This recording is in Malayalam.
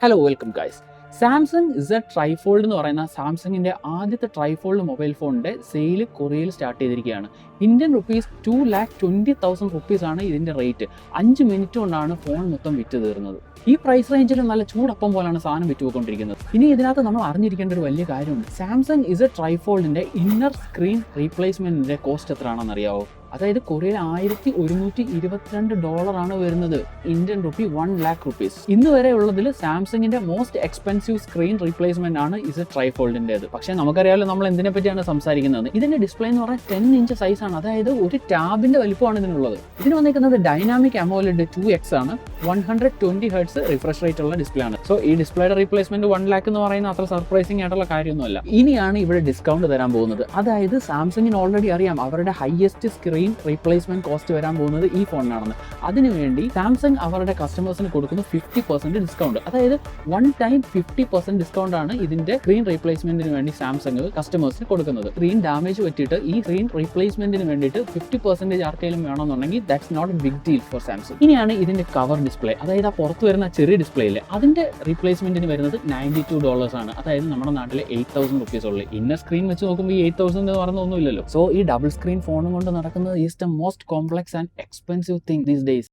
Hello welcome guys. Samsung Z trifold എന്ന് പറയുന്ന സാംസങ്ങിൻ്റെ ആദ്യത്തെ ട്രൈഫോൾഡ് മൊബൈൽ ഫോണിൻ്റെ സെയിൽ കൊറിയയിൽ സ്റ്റാർട്ട് ചെയ്തിരിക്കുകയാണ്. ഇന്ത്യൻ റുപ്പീസ് 2,20,000 റുപ്പീസാണ് ഇതിൻ്റെ റേറ്റ്. 5 മിനിറ്റ് കൊണ്ടാണ് ഫോൺ മൊത്തം വിറ്റ് തീർന്നത്. ഈ പ്രൈസ് റേഞ്ചിൽ നല്ല ചൂടപ്പം പോലാണ് സാധനം വിറ്റുപോയിക്കൊണ്ടിരിക്കുന്നത്. ഇനി ഇതിനകത്ത് നമ്മൾ അറിഞ്ഞിരിക്കേണ്ട ഒരു വലിയ കാര്യമുണ്ട്. സാംസങ് ഇസഡ് ട്രൈഫോൾഡിൻ്റെ ഇന്നർ സ്ക്രീൻ റീപ്ലേസ്മെൻറ്റിൻ്റെ കോസ്റ്റ് എത്രയാണെന്ന് അറിയാവോ? അതായത് കൊറിയയിൽ $1,122 വരുന്നത്. Indian rupee 1,00,000 rupees. ഇന്ന് വരെ ഉള്ളതിൽ സാംസങ്ങിന്റെ മോസ്റ്റ് എക്സ്പെൻസീവ് സ്ക്രീൻ റീപ്ലേസ്മെന്റ് ആണ് ഇസഡ് ട്രൈഫോൾഡിൻ്റെത്. പക്ഷേ നമുക്കറിയാമല്ലോ നമ്മൾ എന്തിനെ പറ്റിയാണ് സംസാരിക്കുന്നത്. ഇതിന്റെ ഡിസ്പ്ലേ എന്ന് പറഞ്ഞാൽ 10 ഇഞ്ച് സൈസ് ആണ്. അതായത് ഒരു ടാബിന്റെ വലിപ്പമാണ് ഇതിനുള്ളത്. ഇതിന് വന്നിരിക്കുന്നത് ഡൈനാമിക് അമോലെഡ് 2X ആണ്. 120 ഹെർട്സ് റിഫ്രഷ് റേറ്റ് ഉള്ള ഡിസ്പ്ലേ ആണ്. സോ ഈ ഡിസ്പ്ലേയുടെ റീപ്ലേസ്മെന്റ് 1,00,000 എന്ന് പറയുന്ന അത്ര സർപ്രൈസിംഗ് ആയിട്ടുള്ള കാര്യമൊന്നുമല്ല. ഇനിയാണ് ഇവിടെ ഡിസ്കൗണ്ട് തരാൻ പോകുന്നത്. അതായത് സാംസങ്ങിന് ഓൾറെഡി അറിയാം അവരുടെ ഹയസ്റ്റ് സ്ക്രീൻ റീപ്ലേസ്മെന്റ് കോസ്റ്റ് വരാൻ പോകുന്നത് ഈ ഫോണിനാണെന്ന്. അതിനുവേണ്ടി സാംസങ് അവരുടെ കസ്റ്റമേഴ്സിന് കൊടുക്കുന്ന 50% ഡിസ്കൗണ്ട്, അതായത് വൺ ടൈം 50% ഡിസ്കൗണ്ട് ആണ് ഇതിന്റെ സ്ക്രീൻ റീപ്ലേസ്മെന്റിന് വേണ്ടി സാംസങ് കസ്റ്റമേഴ്സിന് കൊടുക്കുന്നത്. സ്ക്രീൻ ഡാമേജ് പറ്റിയിട്ട് ഈ സ്ക്രീൻ റീപ്ലേസ്മെന്റിന് വേണ്ടിയിട്ട് 50% ആർക്കെങ്കിലും വേണമെന്നുണ്ടെങ്കിൽ that's not a big deal for Samsung. ഇനിയാണ് ഇതിന്റെ കവർ ഡിസ്പ്ലേ, അതായത് ആ പുറത്ത് വരുന്ന ചെറിയ ഡിസ്പ്ലേ ഇല്ലേ, അതിന്റെ റീപ്ലേസ്മെന്റിന് വരുന്നത് $92 ആണ്. അതായത് നമ്മുടെ നാട്ടിലെ 8,000 റുപ്പീസ് ഉള്ളു. ഇന്നർ സ്ക്രീൻ വെച്ച് നോക്കുമ്പോൾ ഈ 8,000 എന്ന് പറഞ്ഞ ഒന്നുമില്ലല്ലോ. സോ ഈ ഡബിൾ സ്ക്രീൻ ഫോണും കൊണ്ട് നടക്കുന്നത് is the most complex and expensive thing these days.